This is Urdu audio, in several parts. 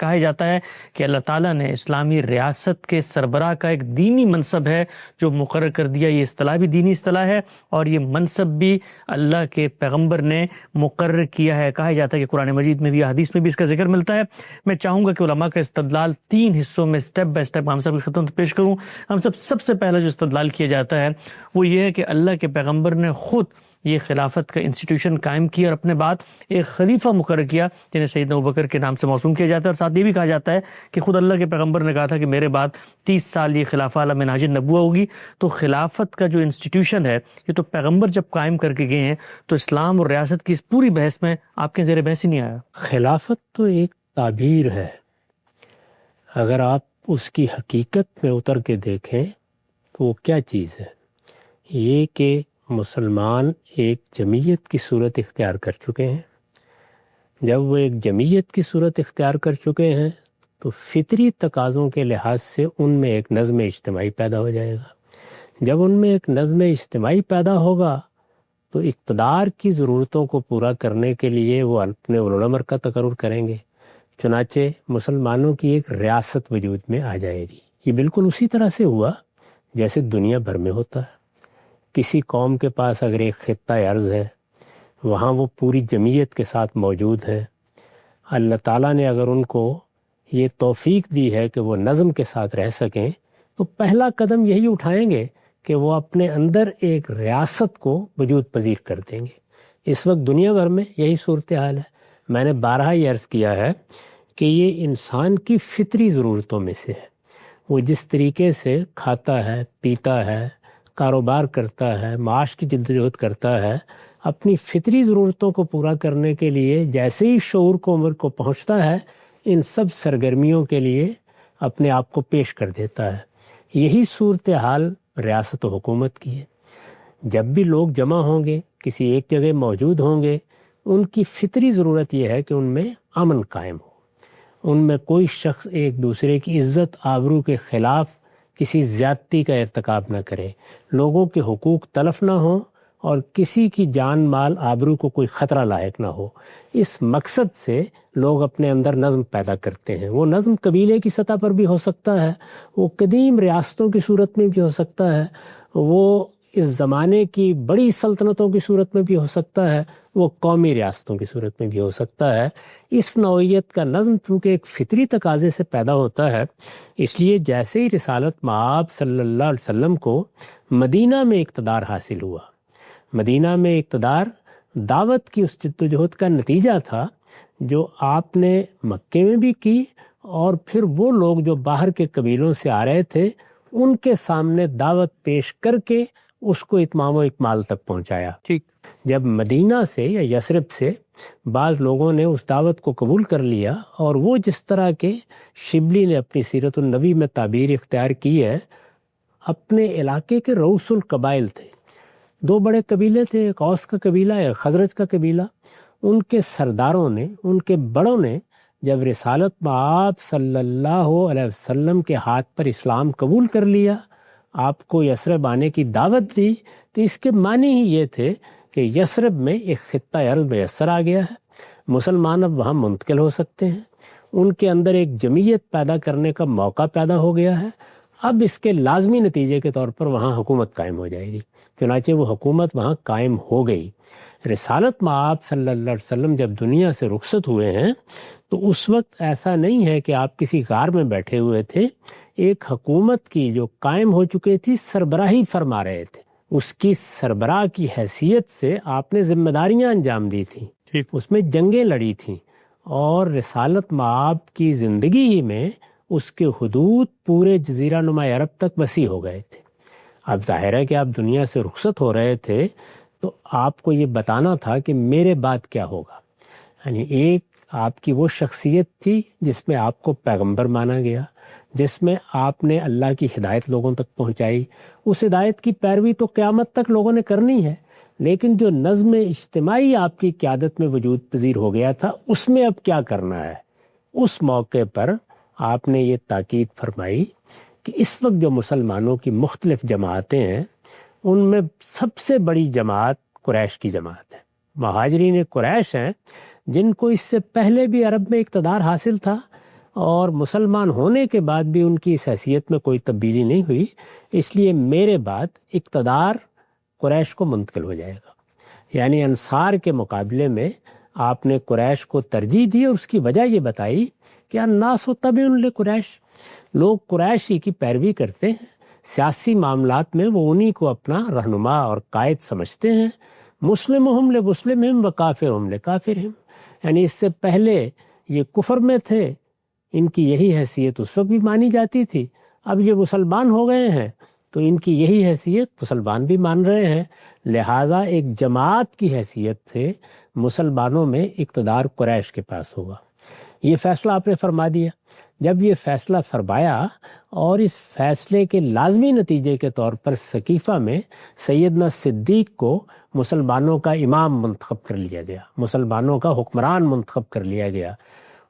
کہا جاتا ہے کہ اللہ تعالیٰ نے اسلامی ریاست کے سربراہ کا ایک دینی منصب ہے جو مقرر کر دیا. یہ اصطلاح بھی دینی اصطلاح ہے اور یہ منصب بھی اللہ کے پیغمبر نے مقرر کیا ہے. کہا جاتا ہے کہ قرآن مجید میں بھی حدیث میں بھی اس کا ذکر ملتا ہے. میں چاہوں گا کہ علماء کا استدلال 3 حصوں میں سٹیپ بائی سٹیپ ہم سب کی خدمت پیش کروں. ہم سب سے پہلا جو استدلال کیا جاتا ہے وہ یہ ہے کہ اللہ کے پیغمبر نے خود یہ خلافت کا انسٹیٹیوشن قائم کیا اور اپنے بعد ایک خلیفہ مقرر کیا جنہیں سیدنا ابوبکر کے نام سے موسوم کیا جاتا ہے. اور ساتھ یہ بھی کہا جاتا ہے کہ خود اللہ کے پیغمبر نے کہا تھا کہ میرے بعد 30 سال یہ خلافہ علی منہاج النبوہ ہوگی. تو خلافت کا جو انسٹیٹیوشن ہے یہ تو پیغمبر جب قائم کر کے گئے ہیں تو اسلام اور ریاست کی اس پوری بحث میں آپ کے زیر بحث ہی نہیں آیا. خلافت تو ایک تعبیر ہے، اگر آپ اس کی حقیقت میں اتر کے دیکھیں تو وہ کیا چیز ہے؟ یہ کہ مسلمان ایک جمعیت کی صورت اختیار کر چکے ہیں. جب وہ ایک جمعیت کی صورت اختیار کر چکے ہیں تو فطری تقاضوں کے لحاظ سے ان میں ایک نظم اجتماعی پیدا ہو جائے گا. جب ان میں ایک نظم اجتماعی پیدا ہوگا تو اقتدار کی ضرورتوں کو پورا کرنے کے لیے وہ اپنے اولوالامر کا تقرر کریں گے. چنانچہ مسلمانوں کی ایک ریاست وجود میں آ جائے گی. یہ بالکل اسی طرح سے ہوا جیسے دنیا بھر میں ہوتا ہے. کسی قوم کے پاس اگر ایک خطہ ارض ہے، وہاں وہ پوری جمعیت کے ساتھ موجود ہے. اللہ تعالیٰ نے اگر ان کو یہ توفیق دی ہے کہ وہ نظم کے ساتھ رہ سکیں تو پہلا قدم یہی اٹھائیں گے کہ وہ اپنے اندر ایک ریاست کو وجود پذیر کر دیں گے. اس وقت دنیا بھر میں یہی صورتحال ہے. میں نے بارہا یہ عرض کیا ہے کہ یہ انسان کی فطری ضرورتوں میں سے ہے. وہ جس طریقے سے کھاتا ہے، پیتا ہے، کاروبار کرتا ہے، معاش کی جدوجہد کرتا ہے، اپنی فطری ضرورتوں کو پورا کرنے کے لیے جیسے ہی شعور کو عمر کو پہنچتا ہے ان سب سرگرمیوں کے لیے اپنے آپ کو پیش کر دیتا ہے. یہی صورتحال ریاست و حکومت کی ہے. جب بھی لوگ جمع ہوں گے، کسی ایک جگہ موجود ہوں گے، ان کی فطری ضرورت یہ ہے کہ ان میں امن قائم ہو. ان میں کوئی شخص ایک دوسرے کی عزت آبرو کے خلاف کسی زیادتی کا ارتکاب نہ کرے، لوگوں کے حقوق تلف نہ ہوں اور کسی کی جان مال آبرو کو کوئی خطرہ لاحق نہ ہو. اس مقصد سے لوگ اپنے اندر نظم پیدا کرتے ہیں. وہ نظم قبیلے کی سطح پر بھی ہو سکتا ہے، وہ قدیم ریاستوں کی صورت میں بھی ہو سکتا ہے، وہ اس زمانے کی بڑی سلطنتوں کی صورت میں بھی ہو سکتا ہے، وہ قومی ریاستوں کی صورت میں بھی ہو سکتا ہے. اس نوعیت کا نظم چونکہ ایک فطری تقاضے سے پیدا ہوتا ہے، اس لیے جیسے ہی رسالت مآب صلی اللہ علیہ وسلم کو مدینہ میں اقتدار حاصل ہوا، مدینہ میں اقتدار دعوت کی اس جدوجہد کا نتیجہ تھا جو آپ نے مکے میں بھی کی، اور پھر وہ لوگ جو باہر کے قبیلوں سے آ رہے تھے ان کے سامنے دعوت پیش کر کے اس کو اتمام و اکمال تک پہنچایا. ٹھیک. جب مدینہ سے یا یثرب سے بعض لوگوں نے اس دعوت کو قبول کر لیا، اور وہ جس طرح کے شبلی نے اپنی سیرت النبی میں تعبیر اختیار کی ہے، اپنے علاقے کے رؤوس القبائل تھے، 2 بڑے قبیلے تھے، ایک اوس کا قبیلہ، ایک خزرج کا قبیلہ. ان کے سرداروں نے، ان کے بڑوں نے جب رسالت مآب صلی اللہ علیہ وسلم کے ہاتھ پر اسلام قبول کر لیا، آپ کو یثرب آنے کی دعوت دی، تو اس کے معنی ہی یہ تھے کہ یثرب میں ایک خطہ ارض میسر آ گیا ہے، مسلمان اب وہاں منتقل ہو سکتے ہیں، ان کے اندر ایک جمعیت پیدا کرنے کا موقع پیدا ہو گیا ہے. اب اس کے لازمی نتیجے کے طور پر وہاں حکومت قائم ہو جائے گی. چنانچہ وہ حکومت وہاں قائم ہو گئی. رسالت مآب صلی اللہ علیہ وسلم جب دنیا سے رخصت ہوئے ہیں تو اس وقت ایسا نہیں ہے کہ آپ کسی غار میں بیٹھے ہوئے تھے. ایک حکومت کی جو قائم ہو چکے تھی سربراہی فرما رہے تھے، اس کی سربراہ کی حیثیت سے آپ نے ذمہ داریاں انجام دی تھیں، اس میں جنگیں لڑی تھیں، اور رسالت مآب کی زندگی ہی میں اس کے حدود پورے جزیرہ نما عرب تک وسیع ہو گئے تھے. اب ظاہر ہے کہ آپ دنیا سے رخصت ہو رہے تھے تو آپ کو یہ بتانا تھا کہ میرے بعد کیا ہوگا. یعنی ایک آپ کی وہ شخصیت تھی جس میں آپ کو پیغمبر مانا گیا، جس میں آپ نے اللہ کی ہدایت لوگوں تک پہنچائی. اس ہدایت کی پیروی تو قیامت تک لوگوں نے کرنی ہے، لیکن جو نظم اجتماعی آپ کی قیادت میں وجود پذیر ہو گیا تھا اس میں اب کیا کرنا ہے. اس موقع پر آپ نے یہ تاکید فرمائی کہ اس وقت جو مسلمانوں کی مختلف جماعتیں ہیں ان میں سب سے بڑی جماعت قریش کی جماعت ہے. مہاجرین قریش ہیں جن کو اس سے پہلے بھی عرب میں اقتدار حاصل تھا، اور مسلمان ہونے کے بعد بھی ان کی اس حیثیت میں کوئی تبدیلی نہیں ہوئی، اس لیے میرے بعد اقتدار قریش کو منتقل ہو جائے گا۔ یعنی انصار کے مقابلے میں آپ نے قریش کو ترجیح دی، اور اس کی وجہ یہ بتائی کہ الناس تبع لقریش، لوگ قریش ہی کی پیروی کرتے ہیں، سیاسی معاملات میں وہ انہی کو اپنا رہنما اور قائد سمجھتے ہیں۔ مسلمہم لمسلمہم وکافرہم لکافرہم، یعنی اس سے پہلے یہ کفر میں تھے، ان کی یہی حیثیت اس وقت بھی مانی جاتی تھی، اب یہ مسلمان ہو گئے ہیں تو ان کی یہی حیثیت مسلمان بھی مان رہے ہیں، لہٰذا ایک جماعت کی حیثیت سے مسلمانوں میں اقتدار قریش کے پاس ہوگا۔ یہ فیصلہ آپ نے فرما دیا۔ جب یہ فیصلہ فرمایا اور اس فیصلے کے لازمی نتیجے کے طور پر سقیفہ میں سیدنا صدیق کو مسلمانوں کا امام منتخب کر لیا گیا، مسلمانوں کا حکمران منتخب کر لیا گیا،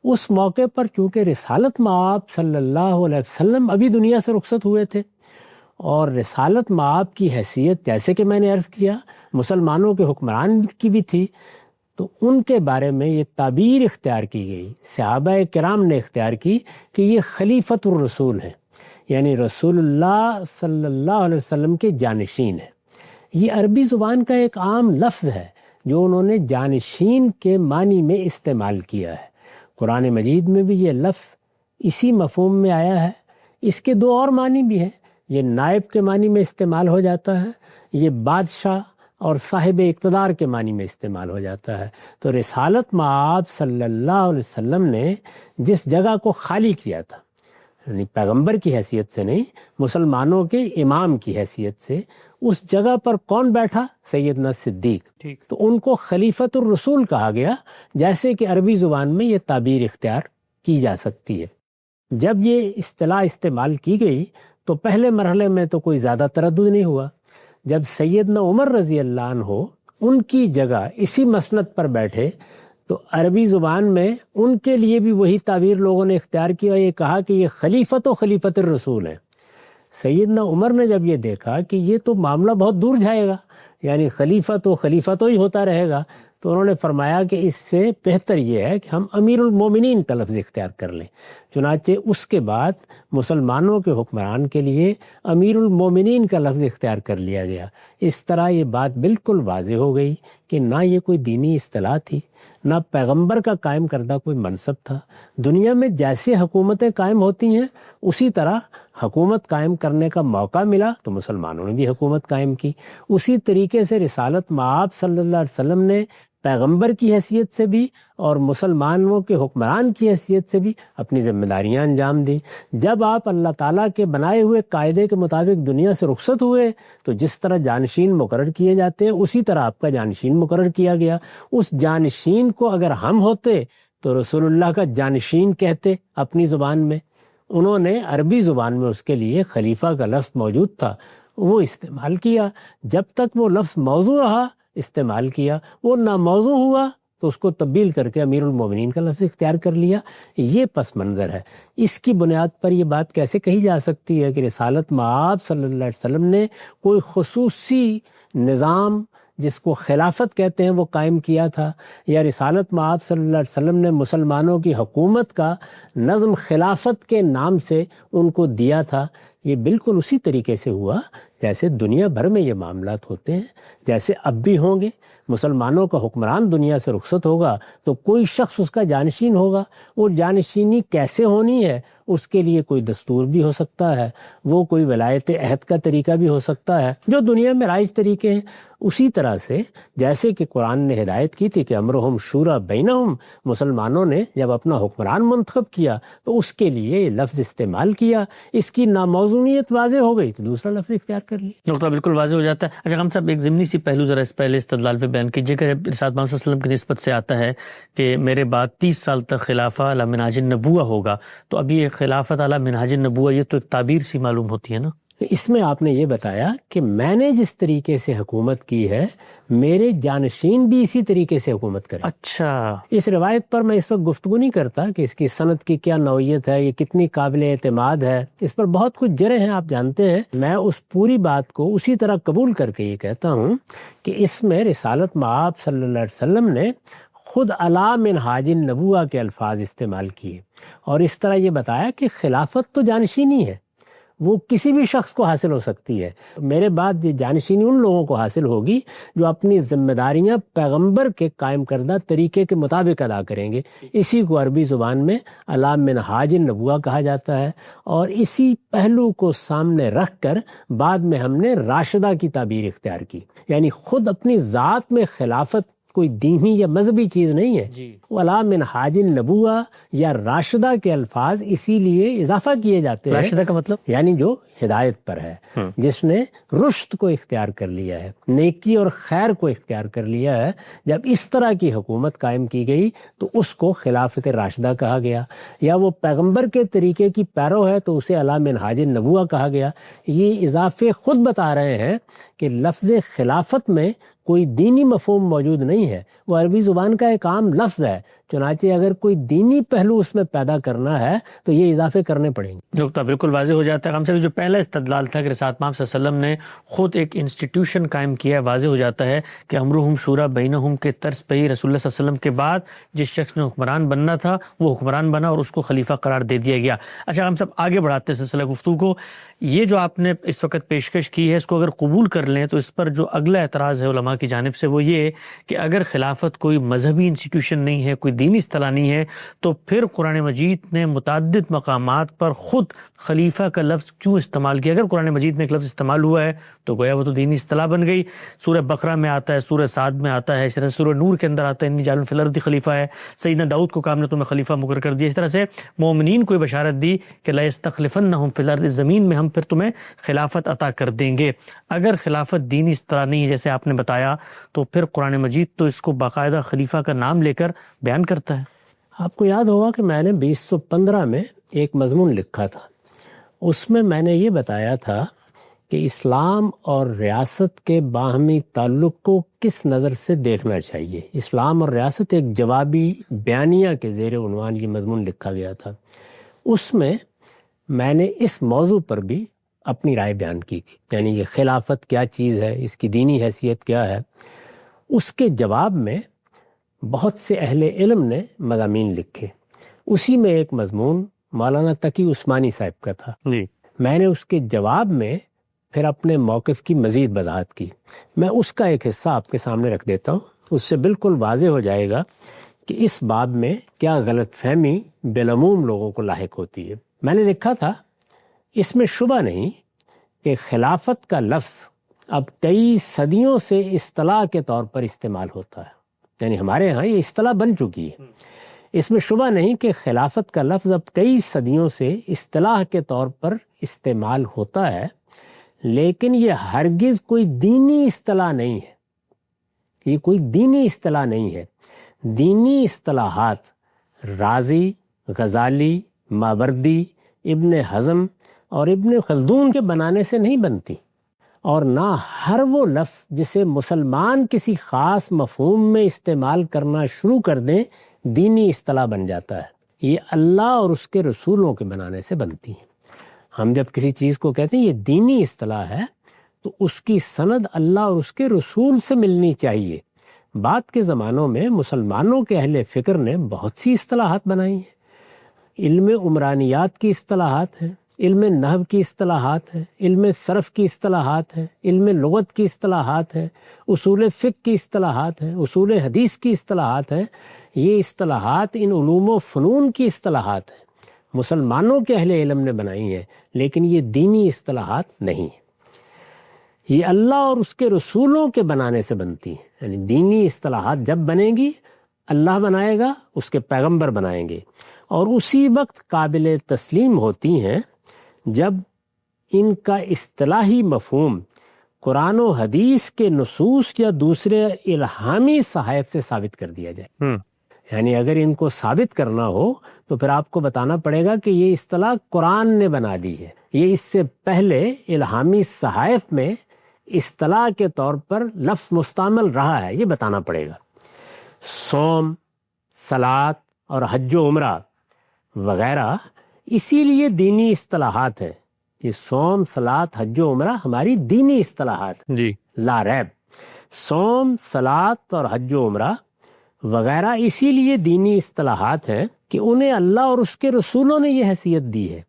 اس موقع پر چونکہ رسالت مآب صلی اللہ علیہ وسلم ابھی دنیا سے رخصت ہوئے تھے، اور رسالت مآب کی حیثیت جیسے کہ میں نے عرض کیا مسلمانوں کے حکمران کی بھی تھی، تو ان کے بارے میں یہ تعبیر اختیار کی گئی، صحابہ کرام نے اختیار کی کہ یہ خلیفۃ الرسول ہیں، یعنی رسول اللہ صلی اللہ علیہ وسلم کے جانشین ہیں۔ یہ عربی زبان کا ایک عام لفظ ہے جو انہوں نے جانشین کے معنی میں استعمال کیا ہے۔ قرآن مجید میں بھی یہ لفظ اسی مفہوم میں آیا ہے۔ اس کے دو اور معنی بھی ہیں، یہ نائب کے معنی میں استعمال ہو جاتا ہے، یہ بادشاہ اور صاحب اقتدار کے معنی میں استعمال ہو جاتا ہے۔ تو رسالت مآب صلی اللہ علیہ وسلم نے جس جگہ کو خالی کیا تھا، یعنی پیغمبر کی حیثیت سے نہیں، مسلمانوں کے امام کی حیثیت سے، اس جگہ پر کون بیٹھا؟ سیدنا صدیق۔ تو ان کو خلیفۃ الرسول کہا گیا، جیسے کہ عربی زبان میں یہ تعبیر اختیار کی جا سکتی ہے۔ جب یہ اصطلاح استعمال کی گئی تو پہلے مرحلے میں تو کوئی زیادہ تردد نہیں ہوا۔ جب سیدنا عمر رضی اللہ عنہ ان کی جگہ اسی مسند پر بیٹھے تو عربی زبان میں ان کے لیے بھی وہی تعبیر لوگوں نے اختیار کی اور یہ کہا کہ یہ خلیفۃ و خلیفۃ الرسول ہیں۔ سیدنا عمر نے جب یہ دیکھا کہ یہ تو معاملہ بہت دور جائے گا، یعنی خلیفۃ و خلیفۃ ہی ہوتا رہے گا، تو انہوں نے فرمایا کہ اس سے بہتر یہ ہے کہ ہم امیر المومنین کا لفظ اختیار کر لیں۔ چنانچہ اس کے بعد مسلمانوں کے حکمران کے لیے امیر المومنین کا لفظ اختیار کر لیا گیا۔ اس طرح یہ بات بالکل واضح ہو گئی کہ نہ یہ کوئی دینی اصطلاح تھی، نہ پیغمبر کا قائم کردہ کوئی منصب تھا۔ دنیا میں جیسے حکومتیں قائم ہوتی ہیں اسی طرح حکومت قائم کرنے کا موقع ملا تو مسلمانوں نے بھی حکومت قائم کی۔ اسی طریقے سے رسالت مآب صلی اللہ علیہ وسلم نے پیغمبر کی حیثیت سے بھی اور مسلمانوں کے حکمران کی حیثیت سے بھی اپنی ذمہ داریاں انجام دیں۔ جب آپ اللہ تعالیٰ کے بنائے ہوئے قاعدے کے مطابق دنیا سے رخصت ہوئے تو جس طرح جانشین مقرر کیے جاتے ہیں اسی طرح آپ کا جانشین مقرر کیا گیا۔ اس جانشین کو اگر ہم ہوتے تو رسول اللہ کا جانشین کہتے اپنی زبان میں، انہوں نے عربی زبان میں اس کے لیے خلیفہ کا لفظ موجود تھا، وہ استعمال کیا۔ جب تک وہ لفظ موضوع رہا استعمال کیا، وہ ناموضوع ہوا تو اس کو تبدیل کر کے امیر المومنین کا لفظ اختیار کر لیا۔ یہ پس منظر ہے۔ اس کی بنیاد پر یہ بات کیسے کہی جا سکتی ہے کہ رسالت مآب صلی اللہ علیہ وسلم نے کوئی خصوصی نظام جس کو خلافت کہتے ہیں وہ قائم کیا تھا، یا رسالت مآب صلی اللہ علیہ وسلم نے مسلمانوں کی حکومت کا نظم خلافت کے نام سے ان کو دیا تھا؟ یہ بالکل اسی طریقے سے ہوا جیسے دنیا بھر میں یہ معاملات ہوتے ہیں، جیسے اب بھی ہوں گے۔ مسلمانوں کا حکمران دنیا سے رخصت ہوگا تو کوئی شخص اس کا جانشین ہوگا۔ وہ جانشینی کیسے ہونی ہے اس کے لیے کوئی دستور بھی ہو سکتا ہے، وہ کوئی ولایت عہد کا طریقہ بھی ہو سکتا ہے، جو دنیا میں رائج طریقے ہیں۔ اسی طرح سے جیسے کہ قرآن نے ہدایت کی تھی کہ امرہم شورا بینہم، مسلمانوں نے جب اپنا حکمران منتخب کیا تو اس کے لیے یہ لفظ استعمال کیا، اس کی ناموزونیت واضح ہو گئی تو دوسرا لفظ اختیار کر لیا۔ نقطہ بالکل واضح ہو جاتا ہے۔ اچھا ہم صاحب ایک ضمنی سی پہلو ذرا اس پہلے استدلال پہ بیان کیجیے کہ ارشاد محمد صلی اللہ علیہ وسلم کی نسبت سے آتا ہے کہ میرے بعد 30 سال تک خلافہ علی منہاج النبوہ ہوگا، تو ابھی یہ خلافت علی منہاج النبوہ یہ تو ایک تعبیر سی معلوم ہوتی ہے نا؟ اس میں آپ نے یہ بتایا کہ میں نے جس طریقے سے حکومت کی ہے میرے جانشین بھی اسی طریقے سے حکومت کریں۔ اچھا، اس روایت پر میں اس وقت گفتگو نہیں کرتا کہ اس کی سند کی کیا نوعیت ہے، یہ کتنی قابل اعتماد ہے، اس پر بہت کچھ جرح ہیں آپ جانتے ہیں۔ میں اس پوری بات کو اسی طرح قبول کر کے یہ کہتا ہوں کہ اس میں رسالت مآب صلی اللہ علیہ وسلم نے خود علی منہاج النبوہ کے الفاظ استعمال کیے اور اس طرح یہ بتایا کہ خلافت تو جانشینی ہے، وہ کسی بھی شخص کو حاصل ہو سکتی ہے۔ میرے بعد یہ جانشینی ان لوگوں کو حاصل ہوگی جو اپنی ذمہ داریاں پیغمبر کے قائم کردہ طریقے کے مطابق ادا کریں گے۔ اسی کو عربی زبان میں علی منہاج النبوہ کہا جاتا ہے، اور اسی پہلو کو سامنے رکھ کر بعد میں ہم نے راشدہ کی تعبیر اختیار کی، یعنی خود اپنی ذات میں خلافت کوئی دینی یا مذہبی چیز نہیں ہے۔ وَلَا مِنْہَاجِ النَّبُوَّہ یا راشدہ کے الفاظ اسی لیے اضافہ کیے جاتے ہیں۔ راشدہ کا مطلب یعنی جو ہدایت پر ہے، جس نے رشد کو اختیار کر لیا ہے، نیکی اور خیر کو اختیار کر لیا ہے۔ جب اس طرح کی حکومت قائم کی گئی تو اس کو خلافت راشدہ کہا گیا، یا وہ پیغمبر کے طریقے کی پیرو ہے تو اسے علی منہاج النبوہ کہا گیا۔ یہ اضافے خود بتا رہے ہیں کہ لفظ خلافت میں کوئی دینی مفہوم موجود نہیں ہے، وہ عربی زبان کا ایک عام لفظ ہے، چنانچہ اگر کوئی دینی پہلو اس میں پیدا کرنا ہے تو یہ اضافے کرنے پڑیں گے۔ نقطہ بالکل واضح ہو جاتا ہے۔ ہم سے جو پہلا استدلال تھا کہ رسالت مآب صلی اللہ علیہ وسلم نے خود ایک انسٹیٹیوشن قائم کیا ہے، واضح ہو جاتا ہے کہ امرہم شورا بینہم کے طرز پہ ہی رسول اللہ صلی اللہ علیہ وسلم کے بعد جس شخص نے حکمران بننا تھا وہ حکمران بنا اور اس کو خلیفہ قرار دے دیا گیا۔ اچھا، ہم سب آگے بڑھاتے ہیں سلسلہ گفتگو کو۔ یہ جو آپ نے اس وقت پیشکش کی ہے، اس کو اگر قبول کر لیں تو اس پر جو اگلا اعتراض ہے علماء کی جانب سے وہ یہ کہ اگر خلافت کوئی مذہبی انسٹیٹیوشن نہیں ہے، کوئی دینی اصطلاح نہیں ہے، تو پھر قرآن مجید نے متعدد مقامات پر خود خلیفہ کا لفظ کیوں استعمال کیا؟ اگر قرآن مجید میں ایک لفظ استعمال ہوا ہے تو گویا وہ تو دینی اصطلاح بن گئی۔ سورہ بقرہ میں آتا ہے، سورہ صاد میں آتا ہے، اس طرح سورہ نور کے اندر آتا ہے انی جاعل فی الارض خلیفہ ہے، سیدنا داؤد کو کہا ہم نے تمہیں خلیفہ مقرر کر دیا۔ اس طرح سے مومنین کو بشارت دی کہ لا یستخلفنہم فی الارض، زمین میں ہم پھر تمہیں خلافت عطا کر دیں گے۔ اگر خلافت دینی اصطلاح نہیں ہے جیسے آپ نے بتایا تو پھر قرآن مجید تو اس کو باقاعدہ خلیفہ کا نام لے کر بیان کرتا ہے۔ آپ کو یاد ہوگا کہ میں نے 2015 میں ایک مضمون لکھا تھا، اس میں نے یہ بتایا تھا کہ اسلام اور ریاست کے باہمی تعلق کو کس نظر سے دیکھنا چاہیے۔ اسلام اور ریاست ایک جوابی بیانیہ کے زیر عنوان یہ مضمون لکھا گیا تھا۔ اس میں نے اس موضوع پر بھی اپنی رائے بیان کی تھی، یعنی یہ خلافت کیا چیز ہے، اس کی دینی حیثیت کیا ہے۔ اس کے جواب میں بہت سے اہل علم نے مضامین لکھے، اسی میں ایک مضمون مولانا تقی عثمانی صاحب کا تھا۔ میں نے اس کے جواب میں پھر اپنے موقف کی مزید وضاحت کی۔ میں اس کا ایک حصہ آپ کے سامنے رکھ دیتا ہوں، اس سے بالکل واضح ہو جائے گا کہ اس باب میں کیا غلط فہمی بالعموم لوگوں کو لاحق ہوتی ہے۔ میں نے لکھا تھا، اس میں شبہ نہیں کہ خلافت کا لفظ اب کئی صدیوں سے اصطلاح کے طور پر استعمال ہوتا ہے، یعنی ہمارے ہاں یہ اصطلاح بن چکی ہے۔ اس میں شبہ نہیں کہ خلافت کا لفظ اب کئی صدیوں سے اصطلاح کے طور پر استعمال ہوتا ہے، لیکن یہ ہرگز کوئی دینی اصطلاح نہیں ہے۔ یہ کوئی دینی اصطلاح نہیں ہے۔ دینی اصطلاحات رازی، غزالی، ماوردی، ابن حزم اور ابن خلدون کے بنانے سے نہیں بنتی، اور نہ ہر وہ لفظ جسے مسلمان کسی خاص مفہوم میں استعمال کرنا شروع کر دیں دینی اصطلاح بن جاتا ہے۔ یہ اللہ اور اس کے رسولوں کے بنانے سے بنتی ہیں۔ ہم جب کسی چیز کو کہتے ہیں یہ دینی اصطلاح ہے تو اس کی سند اللہ اور اس کے رسول سے ملنی چاہیے۔ بعد کے زمانوں میں مسلمانوں کے اہل فکر نے بہت سی اصطلاحات بنائی ہیں۔ علم عمرانیات کی اصطلاحات ہیں، علم نحو کی اصطلاحات ہیں، علم صرف کی اصطلاحات ہیں، علم لغت کی اصطلاحات ہیں، اصول فقہ کی اصطلاحات ہیں، اصول حدیث کی اصطلاحات ہیں۔ یہ اصطلاحات ان علوم و فنون کی اصطلاحات ہیں، مسلمانوں کے اہل علم نے بنائی ہیں، لیکن یہ دینی اصطلاحات نہیں ہیں۔ یہ اللہ اور اس کے رسولوں کے بنانے سے بنتی ہیں، یعنی دینی اصطلاحات جب بنیں گی اللہ بنائے گا، اس کے پیغمبر بنائیں گے، اور اسی وقت قابل تسلیم ہوتی ہیں جب ان کا اصطلاحی مفہوم قرآن و حدیث کے نصوص یا دوسرے الہامی صحائف سے ثابت کر دیا جائے۔ یعنی اگر ان کو ثابت کرنا ہو تو پھر آپ کو بتانا پڑے گا کہ یہ اصطلاح قرآن نے بنا دی ہے، یہ اس سے پہلے الہامی صحائف میں اصطلاح کے طور پر لفظ مستعمل رہا ہے، یہ بتانا پڑے گا۔ صوم، صلاۃ اور حج و عمرہ وغیرہ اسی لیے دینی اصطلاحات ہیں۔ یہ صوم، صلاۃ، حج و عمرہ ہماری دینی اصطلاحات ہیں، لا ریب۔ صوم، صلاۃ اور حج و عمرہ وغیرہ اسی لیے دینی اصطلاحات ہیں کہ انہیں اللہ اور اس کے رسولوں نے یہ حیثیت دی ہے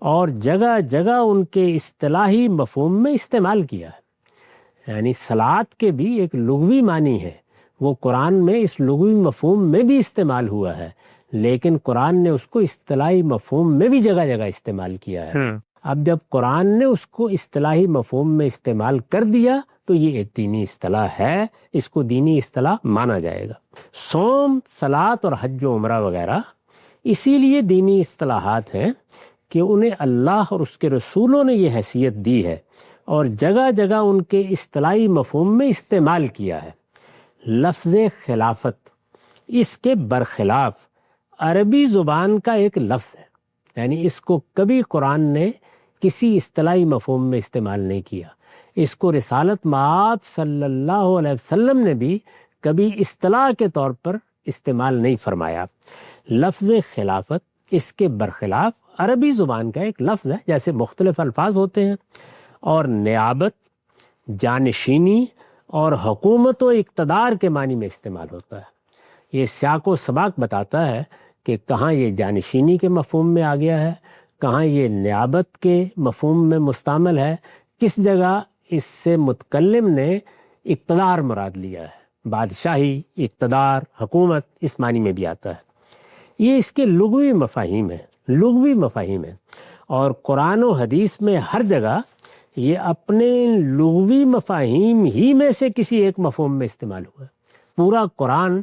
اور جگہ جگہ ان کے اصطلاحی مفہوم میں استعمال کیا ہے۔ یعنی صلاۃ کے بھی ایک لغوی معنی ہے، وہ قرآن میں اس لغوی مفہوم میں بھی استعمال ہوا ہے، لیکن قرآن نے اس کو اصطلاحی مفہوم میں بھی جگہ جگہ استعمال کیا ہے۔ اب جب قرآن نے اس کو اصطلاحی مفہوم میں استعمال کر دیا تو یہ ایک دینی اصطلاح ہے، اس کو دینی اصطلاح مانا جائے گا۔ صوم، صلاۃ اور حج و عمرہ وغیرہ اسی لیے دینی اصطلاحات ہیں کہ انہیں اللہ اور اس کے رسولوں نے یہ حیثیت دی ہے اور جگہ جگہ ان کے اصطلاحی مفہوم میں استعمال کیا ہے۔ لفظ خلافت اس کے برخلاف عربی زبان کا ایک لفظ ہے، یعنی اس کو کبھی قرآن نے کسی اصطلاحی مفہوم میں استعمال نہیں کیا۔ اس کو رسالت مآب صلی اللہ علیہ وسلم نے بھی کبھی اصطلاح کے طور پر استعمال نہیں فرمایا۔ لفظ خلافت اس کے برخلاف عربی زبان کا ایک لفظ ہے، جیسے مختلف الفاظ ہوتے ہیں، اور نیابت، جانشینی اور حکومت و اقتدار کے معنی میں استعمال ہوتا ہے۔ یہ سیاق و سباق بتاتا ہے کہ کہاں یہ جانشینی کے مفہوم میں آ گیا ہے، کہاں یہ نیابت کے مفہوم میں مستعمل ہے، کس جگہ اس سے متکلم نے اقتدار مراد لیا ہے۔ بادشاہی، اقتدار، حکومت اس معنی میں بھی آتا ہے۔ یہ اس کے لغوی مفاہیم ہیں اور قرآن و حدیث میں ہر جگہ یہ اپنے لغوی مفاہیم ہی میں سے کسی ایک مفہوم میں استعمال ہوا ہے۔ پورا قرآن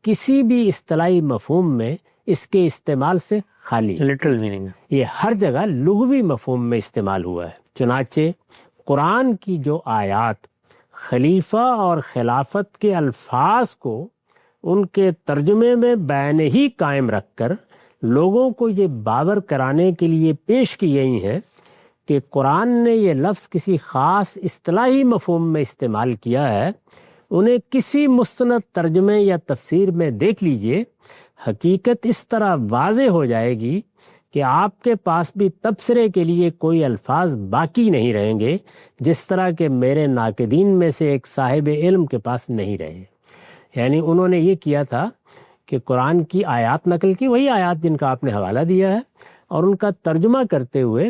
کسی بھی اصطلاحی مفہوم میں اس کے استعمال سے خالی ہے، لٹرل میننگ ہے۔ یہ ہر جگہ لغوی مفہوم میں استعمال ہوا ہے۔ چنانچہ قرآن کی جو آیات خلیفہ اور خلافت کے الفاظ کو ان کے ترجمے میں بین ہی قائم رکھ کر لوگوں کو یہ باور کرانے کے لیے پیش کی گئی ہیں کہ قرآن نے یہ لفظ کسی خاص اصطلاحی مفہوم میں استعمال کیا ہے، انہیں کسی مستند ترجمے یا تفسیر میں دیکھ لیجئے، حقیقت اس طرح واضح ہو جائے گی کہ آپ کے پاس بھی تبصرے کے لیے کوئی الفاظ باقی نہیں رہیں گے، جس طرح کہ میرے ناقدین میں سے ایک صاحب علم کے پاس نہیں رہے۔ یعنی انہوں نے یہ کیا تھا کہ قرآن کی آیات نقل کی، وہی آیات جن کا آپ نے حوالہ دیا ہے، اور ان کا ترجمہ کرتے ہوئے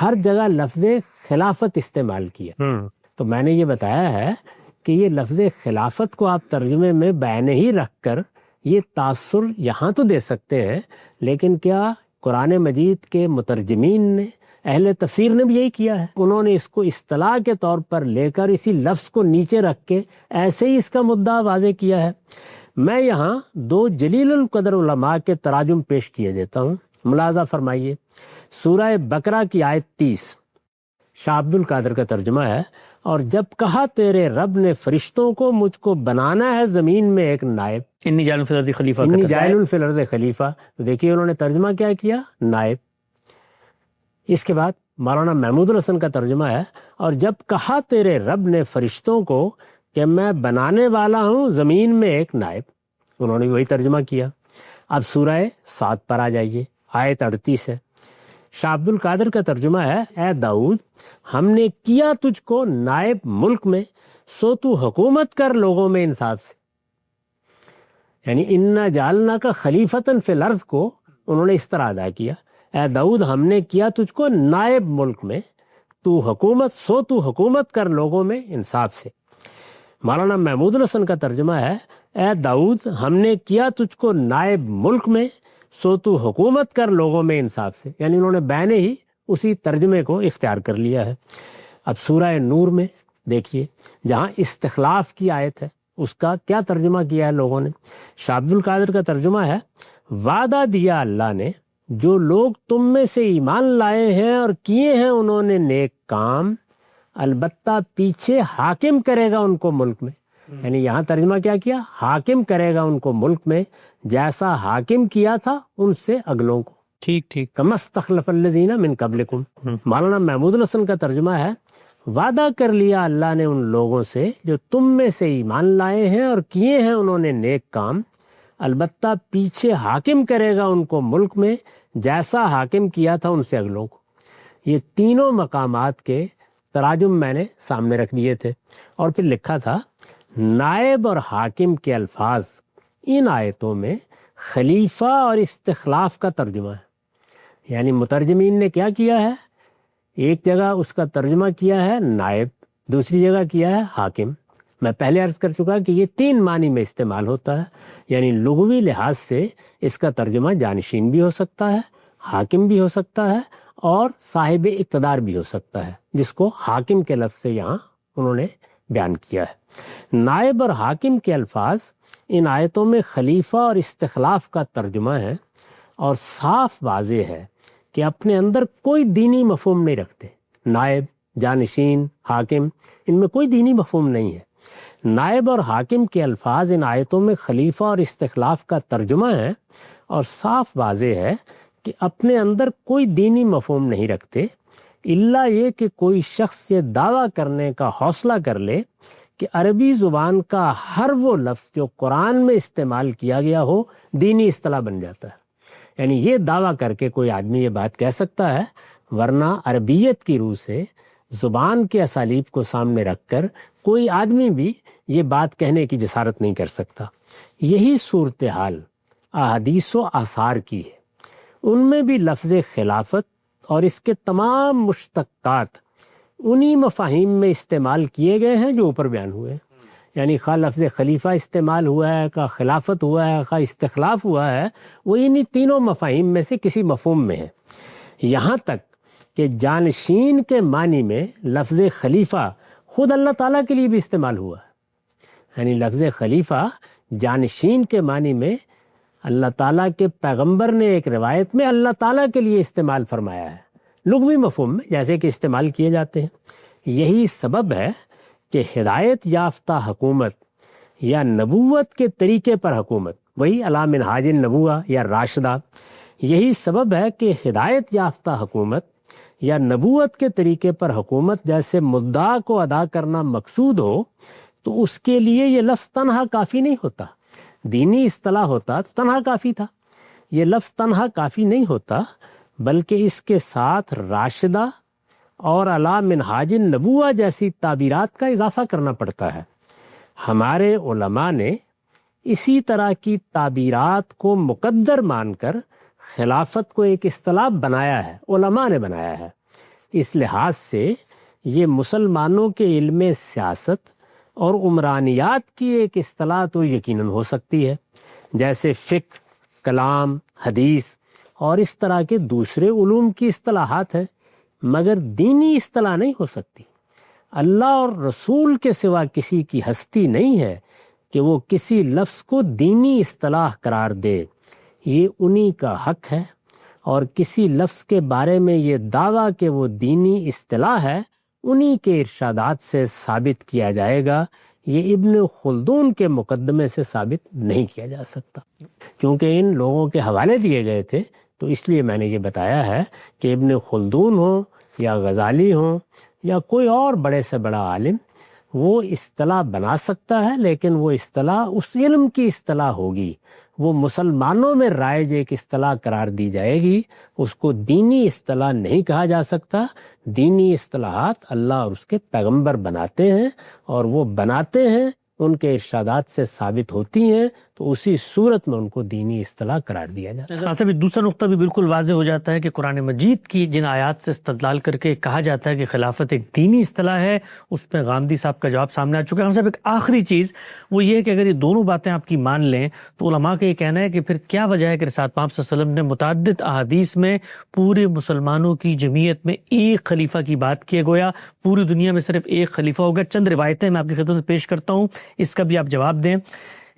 ہر جگہ لفظ خلافت استعمال کیا۔ تو میں نے یہ بتایا ہے کہ یہ لفظ خلافت کو آپ ترجمے میں بین ہی رکھ کر یہ تاثر یہاں تو دے سکتے ہیں، لیکن کیا قرآن مجید کے مترجمین نے، اہل تفسیر نے بھی یہی کیا ہے؟ انہوں نے اس کو اصطلاح کے طور پر لے کر اسی لفظ کو نیچے رکھ کے ایسے ہی اس کا مدعا واضح کیا ہے۔ میں یہاں دو جلیل القدر علماء کے تراجم پیش کیے دیتا ہوں، ملاحظہ فرمائیے۔ سورہ بقرہ کی آیت 30 شاہ عبد القادر کا ترجمہ ہے، اور جب کہا تیرے رب نے فرشتوں کو مجھ کو بنانا ہے زمین میں ایک نائب، انی جاعل فی الارض خلیفہ، انی جاعل فی الارض خلیفہ، تو دیکھیے انہوں نے ترجمہ کیا کیا؟ نائب۔ اس کے بعد مولانا محمود الحسن کا ترجمہ ہے، اور جب کہا تیرے رب نے فرشتوں کو کہ میں بنانے والا ہوں زمین میں ایک نائب، انہوں نے وہی ترجمہ کیا۔ اب سورہ صاد پر آ جائیے، آیت 38 ہے۔ شاہ عبد القادر کا ترجمہ ہے، اے داؤد ہم نے کیا تجھ کو نائب ملک میں، سو تو حکومت کر لوگوں میں انصاف سے۔ یعنی انا جعلنا کا خلیفتاً فی الارض کو انہوں نے اس طرح ادا کیا، اے داؤد ہم نے کیا تجھ کو نائب ملک میں، تو حکومت کر لوگوں میں انصاف سے۔ مولانا محمود الحسن کا ترجمہ ہے، اے داؤد ہم نے کیا تجھ کو نائب ملک میں، سو تو حکومت کر لوگوں میں انصاف سے۔ یعنی انہوں نے بین ہی اسی ترجمے کو اختیار کر لیا ہے۔ اب سورہ نور میں دیکھیے، جہاں استخلاف کی آیت ہے، اس کا کیا ترجمہ کیا ہے لوگوں نے؟ شاہ عبد القادر کا ترجمہ ہے، وعدہ دیا اللہ نے جو لوگ تم میں سے ایمان لائے ہیں اور کیے ہیں انہوں نے نیک کام، البتہ پیچھے حاکم کرے گا ان کو ملک میں۔ یعنی یہاں ترجمہ کیا کیا؟ حاکم کرے گا ان کو ملک میں جیسا حاکم کیا تھا ان سے اگلوں کو، ٹھیک کما استخلف الذین من قبلکم۔ مولانا محمود الحسن کا ترجمہ ہے، وعدہ کر لیا اللہ نے ان لوگوں سے جو تم میں سے ایمان لائے ہیں اور کیے ہیں انہوں نے نیک کام، البتہ پیچھے حاکم کرے گا ان کو ملک میں جیسا حاکم کیا تھا ان سے اگلوں کو۔ یہ تینوں مقامات کے تراجم میں نے سامنے رکھ دیے تھے، اور پھر لکھا تھا، نائب اور حاکم کے الفاظ ان آیتوں میں خلیفہ اور استخلاف کا ترجمہ ہے. یعنی مترجمین نے کیا کیا ہے، ایک جگہ اس کا ترجمہ کیا ہے نائب، دوسری جگہ کیا ہے حاکم. میں پہلے عرض کر چکا کہ یہ 3 معنی میں استعمال ہوتا ہے. یعنی لغوی لحاظ سے اس کا ترجمہ جانشین بھی ہو سکتا ہے، حاکم بھی ہو سکتا ہے، اور صاحب اقتدار بھی ہو سکتا ہے، جس کو حاکم کے لفظ سے یہاں انہوں نے بیان کیا ہے. نائب اور حاکم کے الفاظ ان آیتوں میں خلیفہ اور استخلاف کا ترجمہ ہے، اور صاف واضح ہے کہ اپنے اندر کوئی دینی مفہوم نہیں رکھتے. نائب، جانشین، حاکم، ان میں کوئی دینی مفہوم نہیں ہے. نائب اور حاکم کے الفاظ ان آیتوں میں خلیفہ اور استخلاف کا ترجمہ ہے، اور صاف واضح ہے کہ اپنے اندر کوئی دینی مفہوم نہیں رکھتے، الا یہ کہ کوئی شخص یہ دعویٰ کرنے کا حوصلہ کر لے کہ عربی زبان کا ہر وہ لفظ جو قرآن میں استعمال کیا گیا ہو دینی اصطلاح بن جاتا ہے. یعنی یہ دعویٰ کر کے کوئی آدمی یہ بات کہہ سکتا ہے، ورنہ عربیت کی روح سے زبان کے اسالیب کو سامنے رکھ کر کوئی آدمی بھی یہ بات کہنے کی جسارت نہیں کر سکتا. یہی صورتحال احادیث و آثار کی ہے. ان میں بھی لفظ خلافت اور اس کے تمام مشتقات انہی مفاہیم میں استعمال کیے گئے ہیں جو اوپر بیان ہوئے ہیں. یعنی خواہ لفظ خلیفہ استعمال ہوا ہے، خواہ خلافت ہوا ہے، خواہ استخلاف ہوا ہے، وہ انہی تینوں مفاہیم میں سے کسی مفہوم میں ہے. یہاں تک کہ جانشین کے معنی میں لفظ خلیفہ خود اللہ تعالیٰ کے لیے بھی استعمال ہوا ہے. یعنی لفظ خلیفہ جانشین کے معنی میں اللہ تعالیٰ کے پیغمبر نے ایک روایت میں اللہ تعالیٰ کے لیے استعمال فرمایا ہے، لغوی مفہوم میں جیسے کہ استعمال کیے جاتے ہیں. یہی سبب ہے کہ ہدایت یافتہ حکومت یا نبوت کے طریقے پر حکومت، وہی علی منہاج النبوہ یا راشدہ، یہی سبب ہے کہ ہدایت یافتہ حکومت یا نبوت کے طریقے پر حکومت جیسے مدعا کو ادا کرنا مقصود ہو تو اس کے لیے یہ لفظ تنہا کافی نہیں ہوتا. دینی اصطلاح ہوتا تو تنہا کافی تھا، یہ لفظ تنہا کافی نہیں ہوتا، بلکہ اس کے ساتھ راشدہ اور علی منہاج النبوہ جیسی تعبیرات کا اضافہ کرنا پڑتا ہے. ہمارے علماء نے اسی طرح کی تعبیرات کو مقدر مان کر خلافت کو ایک اصطلاح بنایا ہے، علماء نے بنایا ہے. اس لحاظ سے یہ مسلمانوں کے علم سیاست اور عمرانیات کی ایک اصطلاح تو یقیناً ہو سکتی ہے، جیسے فقہ، کلام، حدیث اور اس طرح کے دوسرے علوم کی اصطلاحات ہیں، مگر دینی اصطلاح نہیں ہو سکتی. اللہ اور رسول کے سوا کسی کی ہستی نہیں ہے کہ وہ کسی لفظ کو دینی اصطلاح قرار دے. یہ انہی کا حق ہے، اور کسی لفظ کے بارے میں یہ دعویٰ کہ وہ دینی اصطلاح ہے انہی کے ارشادات سے ثابت کیا جائے گا. یہ ابن خلدون کے مقدمے سے ثابت نہیں کیا جا سکتا، کیونکہ ان لوگوں کے حوالے دیے گئے تھے، تو اس لیے میں نے یہ بتایا ہے کہ ابن خلدون ہوں یا غزالی ہوں یا کوئی اور بڑے سے بڑا عالم وہ اصطلاح بنا سکتا ہے، لیکن وہ اصطلاح اس علم کی اصطلاح ہوگی، وہ مسلمانوں میں رائج ایک اصطلاح قرار دی جائے گی. اس کو دینی اصطلاح نہیں کہا جا سکتا. دینی اصطلاحات اللہ اور اس کے پیغمبر بناتے ہیں، اور وہ بناتے ہیں ان کے ارشادات سے ثابت ہوتی ہیں، تو اسی صورت میں ان کو دینی اصطلاح قرار دیا جاتا ہے. صاحب دوسرا نقطہ بھی بالکل واضح ہو جاتا ہے کہ قرآن مجید کی جن آیات سے استدلال کر کے کہا جاتا ہے کہ خلافت ایک دینی اصطلاح ہے، اس پہ غامدی صاحب کا جواب سامنے آ چکا ہے. ہم صاحب ایک آخری چیز وہ یہ ہے کہ اگر یہ دونوں باتیں آپ کی مان لیں تو علماء کا یہ کہنا ہے کہ پھر کیا وجہ ہے کہ رسالت پاک صلی اللہ علیہ وسلم نے متعدد احادیث میں پورے مسلمانوں کی جمعیت میں ایک خلیفہ کی بات کیے، گویا پوری دنیا میں صرف ایک خلیفہ ہوگا. چند روایتیں میں آپ کی خدمت میں پیش کرتا ہوں، اس کا بھی آپ جواب دیں.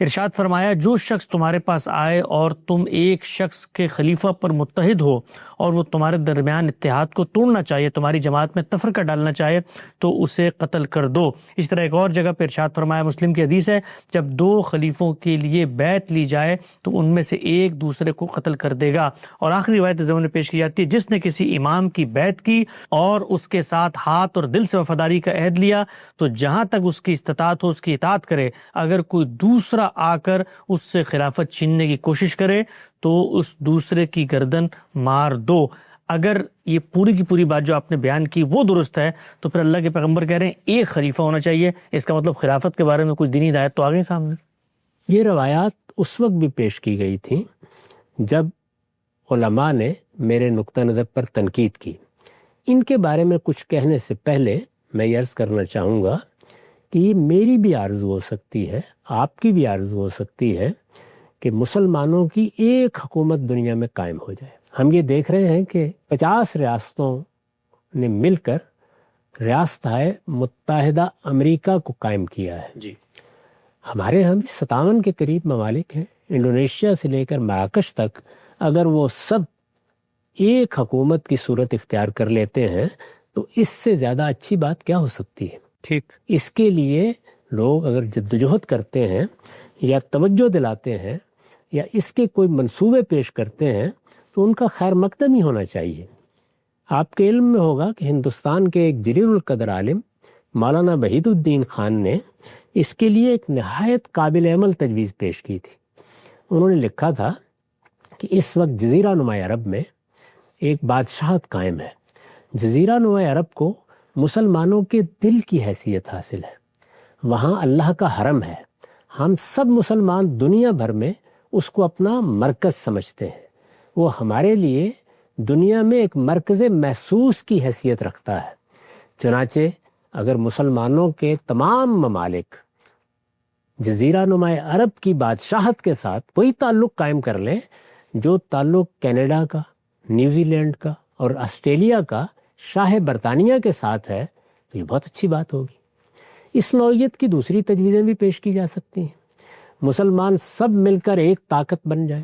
ارشاد فرمایا، جو شخص تمہارے پاس آئے اور تم ایک شخص کے خلیفہ پر متحد ہو اور وہ تمہارے درمیان اتحاد کو توڑنا چاہیے، تمہاری جماعت میں تفرقہ ڈالنا چاہے تو اسے قتل کر دو. اس طرح ایک اور جگہ پہ ارشاد فرمایا، مسلم کی حدیث ہے، جب 2 خلیفوں کے لیے بیعت لی جائے تو ان میں سے ایک دوسرے کو قتل کر دے گا. اور آخری روایت زمانے پیش کی جاتی ہے، جس نے کسی امام کی بیعت کی اور اس کے ساتھ ہاتھ اور دل سے وفاداری کا عہد لیا تو جہاں تک اس کی استطاعت ہو اس کی اطاعت کرے. اگر کوئی دوسرا آ کر اس سے خلافت چھیننے کی کوشش کرے تو اس دوسرے کی گردن مار دو. اگر یہ پوری کی پوری بات جو آپ نے بیان کی وہ درست ہے تو پھر اللہ کے پیغمبر کہہ رہے ہیں ایک خلیفہ ہونا چاہیے، اس کا مطلب خلافت کے بارے میں کچھ دینی ہدایت تو آ گئی سامنے. یہ روایات اس وقت بھی پیش کی گئی تھیں جب علماء نے میرے نقطہ نظر پر تنقید کی۔ ان کے بارے میں کچھ کہنے سے پہلے میں یہ عرض کرنا چاہوں گا کہ یہ میری بھی آرزو ہو سکتی ہے، آپ کی بھی آرزو ہو سکتی ہے کہ مسلمانوں کی ایک حکومت دنیا میں قائم ہو جائے۔ ہم یہ دیکھ رہے ہیں کہ 50 ریاستوں نے مل کر ریاستہائے متحدہ امریکہ کو قائم کیا ہے۔ جی، ہمارے ہم 57 کے قریب ممالک ہیں، انڈونیشیا سے لے کر مراکش تک۔ اگر وہ سب ایک حکومت کی صورت اختیار کر لیتے ہیں تو اس سے زیادہ اچھی بات کیا ہو سکتی ہے؟ ٹھیک۔ اس کے لیے لوگ اگر جدوجہد کرتے ہیں یا توجہ دلاتے ہیں یا اس کے کوئی منصوبے پیش کرتے ہیں تو ان کا خیر مقدم ہی ہونا چاہیے۔ آپ کے علم میں ہوگا کہ ہندوستان کے ایک جلیل القدر عالم مولانا وحید الدین خان نے اس کے لیے ایک نہایت قابل عمل تجویز پیش کی تھی۔ انہوں نے لکھا تھا کہ اس وقت جزیرہ نما عرب میں ایک بادشاہت قائم ہے۔ جزیرہ نما عرب کو مسلمانوں کے دل کی حیثیت حاصل ہے، وہاں اللہ کا حرم ہے، ہم سب مسلمان دنیا بھر میں اس کو اپنا مرکز سمجھتے ہیں، وہ ہمارے لیے دنیا میں ایک مرکز محسوس کی حیثیت رکھتا ہے۔ چنانچہ اگر مسلمانوں کے تمام ممالک جزیرہ نما عرب کی بادشاہت کے ساتھ وہی تعلق قائم کر لیں جو تعلق کینیڈا کا، نیوزی لینڈ کا اور آسٹریلیا کا شاہ برطانیہ کے ساتھ ہے تو یہ بہت اچھی بات ہوگی۔ اس نوعیت کی دوسری تجویزیں بھی پیش کی جا سکتی ہیں۔ مسلمان سب مل کر ایک طاقت بن جائیں،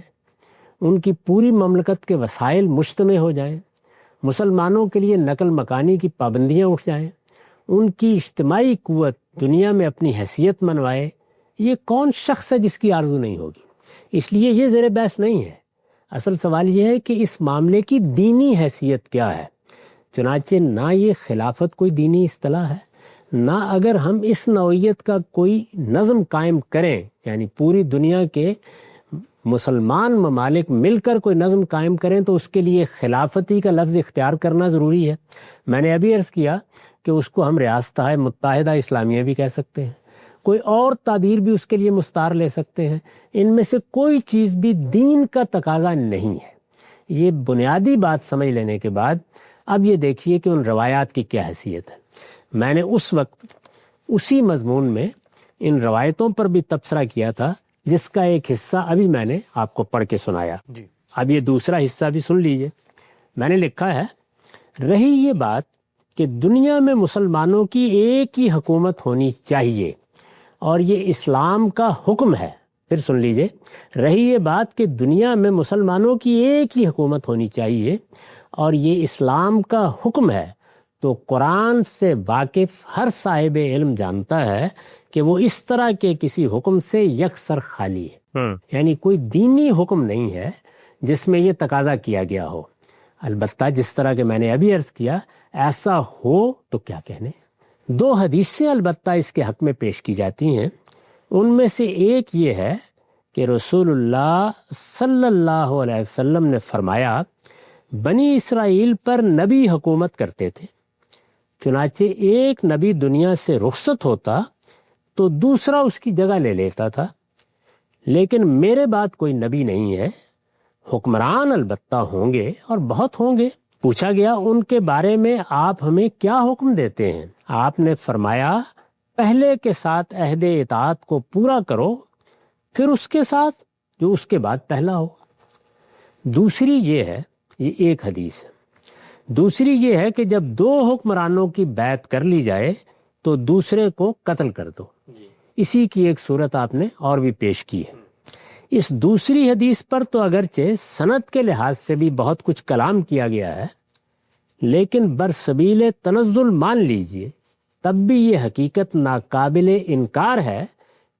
ان کی پوری مملکت کے وسائل مجتمع ہو جائیں، مسلمانوں کے لیے نقل مکانی کی پابندیاں اٹھ جائیں، ان کی اجتماعی قوت دنیا میں اپنی حیثیت منوائے۔ یہ کون شخص ہے جس کی آرزو نہیں ہوگی؟ اس لیے یہ زیر بحث نہیں ہے۔ اصل سوال یہ ہے کہ اس معاملے کی دینی حیثیت کیا ہے۔ چنانچہ نہ یہ خلافت کوئی دینی اصطلاح ہے، نہ اگر ہم اس نوعیت کا کوئی نظم قائم کریں، یعنی پوری دنیا کے مسلمان ممالک مل کر کوئی نظم قائم کریں تو اس کے لیے خلافتی کا لفظ اختیار کرنا ضروری ہے۔ میں نے ابھی عرض کیا کہ اس کو ہم ریاستہائے متحدہ اسلامیہ بھی کہہ سکتے ہیں، کوئی اور تعبیر بھی اس کے لیے مستعار لے سکتے ہیں۔ ان میں سے کوئی چیز بھی دین کا تقاضا نہیں ہے۔ یہ بنیادی بات سمجھ لینے کے بعد اب یہ دیکھیے کہ ان روایات کی کیا حیثیت ہے۔ میں نے اس وقت اسی مضمون میں ان روایتوں پر بھی تبصرہ کیا تھا جس کا ایک حصہ ابھی میں نے آپ کو پڑھ کے سنایا۔ اب یہ دوسرا حصہ بھی سن لیجئے۔ میں نے لکھا ہے، رہی یہ بات کہ دنیا میں مسلمانوں کی ایک ہی حکومت ہونی چاہیے اور یہ اسلام کا حکم ہے۔ پھر سن لیجئے، رہی یہ بات کہ دنیا میں مسلمانوں کی ایک ہی حکومت ہونی چاہیے اور یہ اسلام کا حکم ہے، تو قرآن سے واقف ہر صاحب علم جانتا ہے کہ وہ اس طرح کے کسی حکم سے یکسر خالی ہے۔ یعنی کوئی دینی حکم نہیں ہے جس میں یہ تقاضا کیا گیا ہو۔ البتہ جس طرح کہ میں نے ابھی عرض کیا، ایسا ہو تو کیا کہنے۔ 2 حدیثیں البتہ اس کے حق میں پیش کی جاتی ہیں۔ ان میں سے ایک یہ ہے کہ رسول اللہ صلی اللہ علیہ وسلم نے فرمایا، بنی اسرائیل پر نبی حکومت کرتے تھے، چنانچہ ایک نبی دنیا سے رخصت ہوتا تو دوسرا اس کی جگہ لے لیتا تھا، لیکن میرے بعد کوئی نبی نہیں ہے۔ حکمران البتہ ہوں گے اور بہت ہوں گے۔ پوچھا گیا، ان کے بارے میں آپ ہمیں کیا حکم دیتے ہیں؟ آپ نے فرمایا، پہلے کے ساتھ عہد اطاعت کو پورا کرو، پھر اس کے ساتھ جو اس کے بعد پہلا ہو۔ دوسری یہ ہے، یہ ایک حدیث ہے، دوسری یہ ہے کہ جب 2 حکمرانوں کی بیعت کر لی جائے تو دوسرے کو قتل کر دو۔ اسی کی ایک صورت آپ نے اور بھی پیش کی ہے۔ اس دوسری حدیث پر تو اگرچہ سند کے لحاظ سے بھی بہت کچھ کلام کیا گیا ہے، لیکن برسبیل تنزل مان لیجئے تب بھی یہ حقیقت ناقابل انکار ہے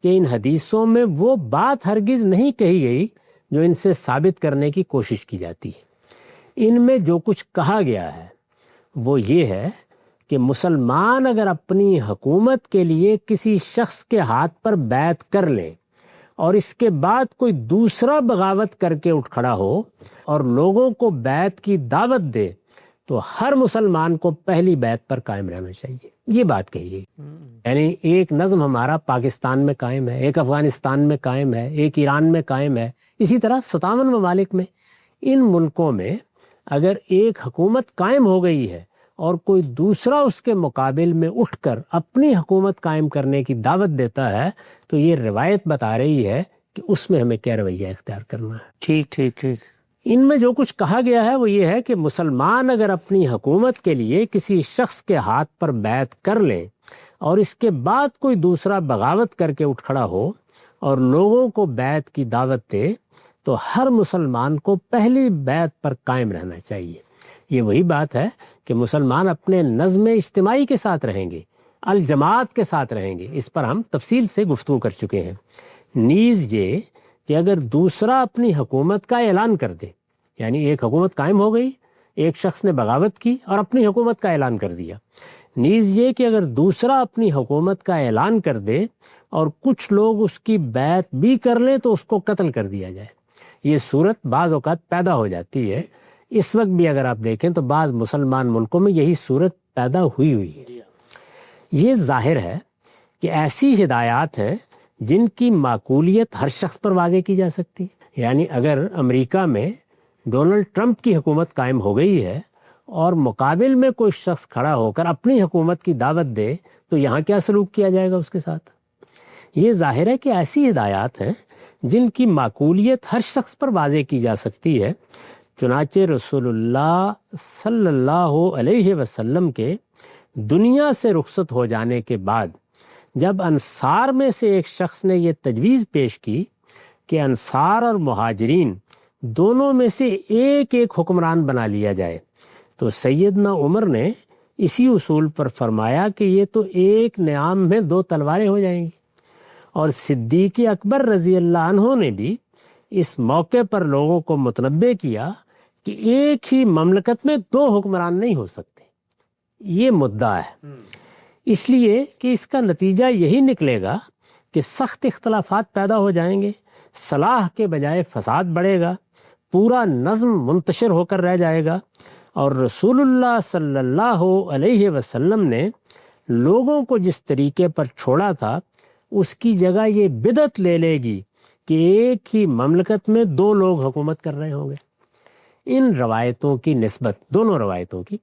کہ ان حدیثوں میں وہ بات ہرگز نہیں کہی گئی جو ان سے ثابت کرنے کی کوشش کی جاتی ہے۔ ان میں جو کچھ کہا گیا ہے وہ یہ ہے کہ مسلمان اگر اپنی حکومت کے لیے کسی شخص کے ہاتھ پر بیعت کر لیں اور اس کے بعد کوئی دوسرا بغاوت کر کے اٹھ کھڑا ہو اور لوگوں کو بیعت کی دعوت دے تو ہر مسلمان کو پہلی بیعت پر قائم رہنا چاہیے۔ یہ بات کہی گئی. یعنی ایک نظم ہمارا پاکستان میں قائم ہے، ایک افغانستان میں قائم ہے، ایک ایران میں قائم ہے، اسی طرح 57 ممالک میں. ان ملکوں میں اگر ایک حکومت قائم ہو گئی ہے اور کوئی دوسرا اس کے مقابل میں اٹھ کر اپنی حکومت قائم کرنے کی دعوت دیتا ہے تو یہ روایت بتا رہی ہے کہ اس میں ہمیں کیا رویہ اختیار کرنا ہے. ٹھیک ٹھیک ٹھیک. ان میں جو کچھ کہا گیا ہے وہ یہ ہے کہ مسلمان اگر اپنی حکومت کے لیے کسی شخص کے ہاتھ پر بیعت کر لیں اور اس کے بعد کوئی دوسرا بغاوت کر کے اٹھ کھڑا ہو اور لوگوں کو بیعت کی دعوت دے تو ہر مسلمان کو پہلی بیعت پر قائم رہنا چاہیے. یہ وہی بات ہے کہ مسلمان اپنے نظم اجتماعی کے ساتھ رہیں گے، الجماعت کے ساتھ رہیں گے. اس پر ہم تفصیل سے گفتگو کر چکے ہیں. نیز یہ کہ اگر دوسرا اپنی حکومت کا اعلان کر دے، یعنی ایک حکومت قائم ہو گئی، ایک شخص نے بغاوت کی اور اپنی حکومت کا اعلان کر دیا. نیز یہ کہ اگر دوسرا اپنی حکومت کا اعلان کر دے اور کچھ لوگ اس کی بیعت بھی کر لیں تو اس کو قتل کر دیا جائے. یہ صورت بعض اوقات پیدا ہو جاتی ہے. اس وقت بھی اگر آپ دیکھیں تو بعض مسلمان ملکوں میں یہی صورت پیدا ہوئی ہے. یہ ظاہر ہے کہ ایسی ہدایات ہیں جن کی معقولیت ہر شخص پر واضح کی جا سکتی ہے. یعنی اگر امریکہ میں ڈونلڈ ٹرمپ کی حکومت قائم ہو گئی ہے اور مقابل میں کوئی شخص کھڑا ہو کر اپنی حکومت کی دعوت دے تو یہاں کیا سلوک کیا جائے گا اس کے ساتھ. یہ ظاہر ہے کہ ایسی ہدایات ہیں جن کی معقولیت ہر شخص پر واضح کی جا سکتی ہے. چنانچہ رسول اللہ صلی اللہ علیہ وسلم کے دنیا سے رخصت ہو جانے کے بعد جب انصار میں سے ایک شخص نے یہ تجویز پیش کی کہ انصار اور مہاجرین دونوں میں سے ایک ایک حکمران بنا لیا جائے تو سیدنا عمر نے اسی اصول پر فرمایا کہ یہ تو ایک نیام میں دو تلواریں ہو جائیں گی. اور صدیق اکبر رضی اللہ عنہ نے بھی اس موقع پر لوگوں کو متنبہ کیا کہ ایک ہی مملکت میں دو حکمران نہیں ہو سکتے. یہ مدعا ہے اس لیے کہ اس کا نتیجہ یہی نکلے گا کہ سخت اختلافات پیدا ہو جائیں گے، صلاح کے بجائے فساد بڑھے گا، پورا نظم منتشر ہو کر رہ جائے گا. اور رسول اللہ صلی اللہ علیہ وسلم نے لوگوں کو جس طریقے پر چھوڑا تھا اس کی جگہ یہ بدعت لے لے گی کہ ایک ہی مملکت میں دو لوگ حکومت کر رہے ہوں گے. ان روایتوں کی نسبت، دونوں روایتوں کی،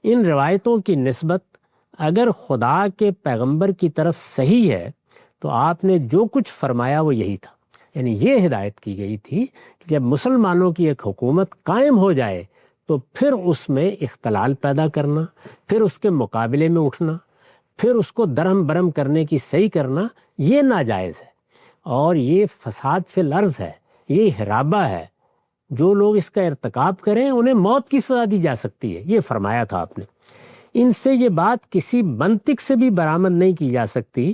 ان روایتوں کی نسبت اگر خدا کے پیغمبر کی طرف صحیح ہے تو آپ نے جو کچھ فرمایا وہ یہی تھا. یعنی یہ ہدایت کی گئی تھی کہ جب مسلمانوں کی ایک حکومت قائم ہو جائے تو پھر اس میں اختلال پیدا کرنا، پھر اس کے مقابلے میں اٹھنا، پھر اس کو درہم برہم کرنے کی صحیح کرنا یہ ناجائز ہے اور یہ فساد فی الارض ہے، یہ حرابہ ہے. جو لوگ اس کا ارتکاب کریں انہیں موت کی سزا دی جا سکتی ہے، یہ فرمایا تھا آپ نے. ان سے یہ بات کسی منطق سے بھی برآمد نہیں کی جا سکتی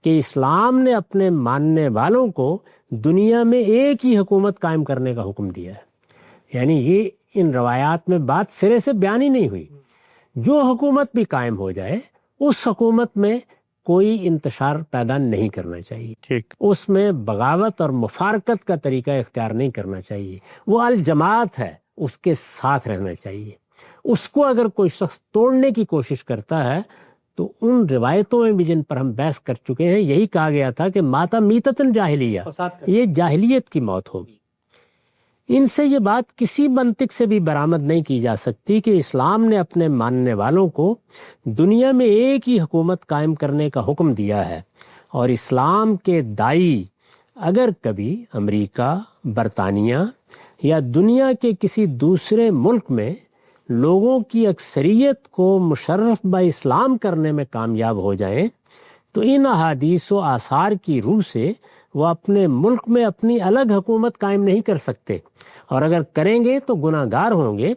کہ اسلام نے اپنے ماننے والوں کو دنیا میں ایک ہی حکومت قائم کرنے کا حکم دیا ہے. یعنی یہ ان روایات میں بات سرے سے بیان ہی نہیں ہوئی. جو حکومت بھی قائم ہو جائے اس حکومت میں کوئی انتشار پیدا نہیں کرنا چاہیے. ٹھیک. اس میں بغاوت اور مفارقت کا طریقہ اختیار نہیں کرنا چاہیے. وہ الجماعت ہے، اس کے ساتھ رہنا چاہیے. اس کو اگر کوئی شخص توڑنے کی کوشش کرتا ہے تو ان روایتوں میں بھی جن پر ہم بحث کر چکے ہیں یہی کہا گیا تھا کہ ماتا میتتن جاہلیہ، یہ جاہلیت کی موت ہوگی. ان سے یہ بات کسی منطق سے بھی برآمد نہیں کی جا سکتی کہ اسلام نے اپنے ماننے والوں کو دنیا میں ایک ہی حکومت قائم کرنے کا حکم دیا ہے. اور اسلام کے داعی اگر کبھی امریکہ، برطانیہ یا دنیا کے کسی دوسرے ملک میں لوگوں کی اکثریت کو مشرف با اسلام کرنے میں کامیاب ہو جائیں تو ان احادیث و آثار کی روح سے وہ اپنے ملک میں اپنی الگ حکومت قائم نہیں کر سکتے، اور اگر کریں گے تو گناہ گار ہوں گے،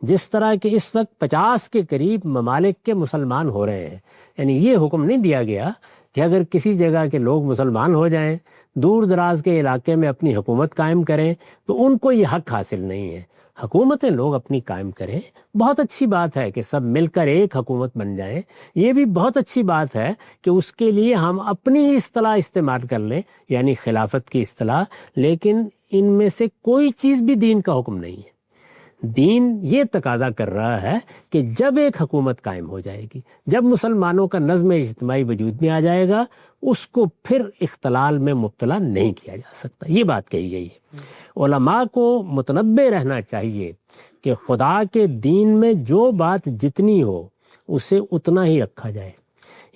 جس طرح کہ اس وقت 50 کے قریب ممالک کے مسلمان ہو رہے ہیں. یعنی یہ حکم نہیں دیا گیا کہ اگر کسی جگہ کے لوگ مسلمان ہو جائیں، دور دراز کے علاقے میں اپنی حکومت قائم کریں تو ان کو یہ حق حاصل نہیں ہے. حکومتیں لوگ اپنی قائم کریں، بہت اچھی بات ہے کہ سب مل کر ایک حکومت بن جائیں. یہ بھی بہت اچھی بات ہے کہ اس کے لیے ہم اپنی ہی اصطلاح استعمال کر لیں، یعنی خلافت کی اصطلاح، لیکن ان میں سے کوئی چیز بھی دین کا حکم نہیں ہے. دین یہ تقاضا کر رہا ہے کہ جب ایک حکومت قائم ہو جائے گی، جب مسلمانوں کا نظم اجتماعی وجود میں آ جائے گا، اس کو پھر اختلال میں مبتلا نہیں کیا جا سکتا. یہ بات کہی گئی ہے. علماء کو متنبہ رہنا چاہیے کہ خدا کے دین میں جو بات جتنی ہو اسے اتنا ہی رکھا جائے.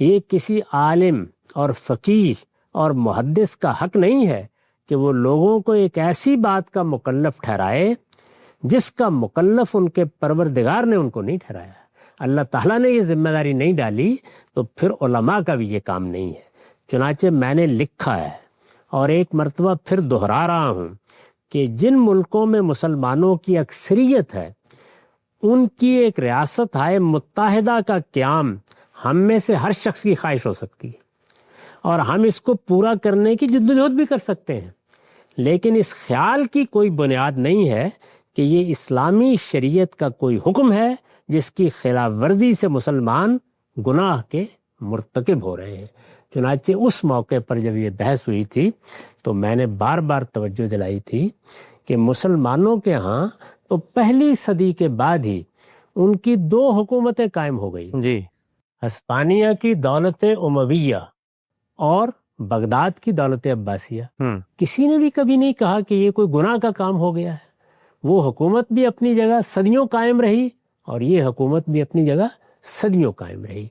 یہ کسی عالم اور فقیہ اور محدث کا حق نہیں ہے کہ وہ لوگوں کو ایک ایسی بات کا مکلف ٹھہرائے جس کا مکلف ان کے پروردگار نے ان کو نہیں ٹھہرایا. اللہ تعالیٰ نے یہ ذمہ داری نہیں ڈالی تو پھر علماء کا بھی یہ کام نہیں ہے. چنانچہ میں نے لکھا ہے اور ایک مرتبہ پھر دہرا رہا ہوں کہ جن ملکوں میں مسلمانوں کی اکثریت ہے ان کی ایک ریاست ہائے متحدہ کا قیام ہم میں سے ہر شخص کی خواہش ہو سکتی ہے اور ہم اس کو پورا کرنے کی جدوجہد بھی کر سکتے ہیں، لیکن اس خیال کی کوئی بنیاد نہیں ہے کہ یہ اسلامی شریعت کا کوئی حکم ہے جس کی خلاف ورزی سے مسلمان گناہ کے مرتکب ہو رہے ہیں. چنانچہ اس موقع پر جب یہ بحث ہوئی تھی تو میں نے بار بار توجہ دلائی تھی کہ مسلمانوں کے ہاں تو پہلی صدی کے بعد ہی ان کی 2 حکومتیں قائم ہو گئی جی. ہسپانیہ کی دولت امویہ اور بغداد کی دولت عباسیہ. کسی نے بھی کبھی نہیں کہا کہ یہ کوئی گناہ کا کام ہو گیا ہے. وہ حکومت بھی اپنی جگہ صدیوں قائم رہی اور یہ حکومت بھی اپنی جگہ صدیوں قائم رہی.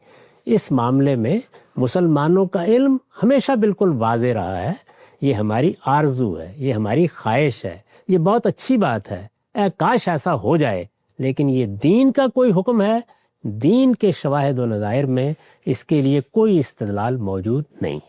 اس معاملے میں مسلمانوں کا علم ہمیشہ بالکل واضح رہا ہے. یہ ہماری آرزو ہے، یہ ہماری خواہش ہے، یہ بہت اچھی بات ہے، اے کاش ایسا ہو جائے، لیکن یہ دین کا کوئی حکم ہے. دین کے شواہد و نظائر میں اس کے لیے کوئی استدلال موجود نہیں.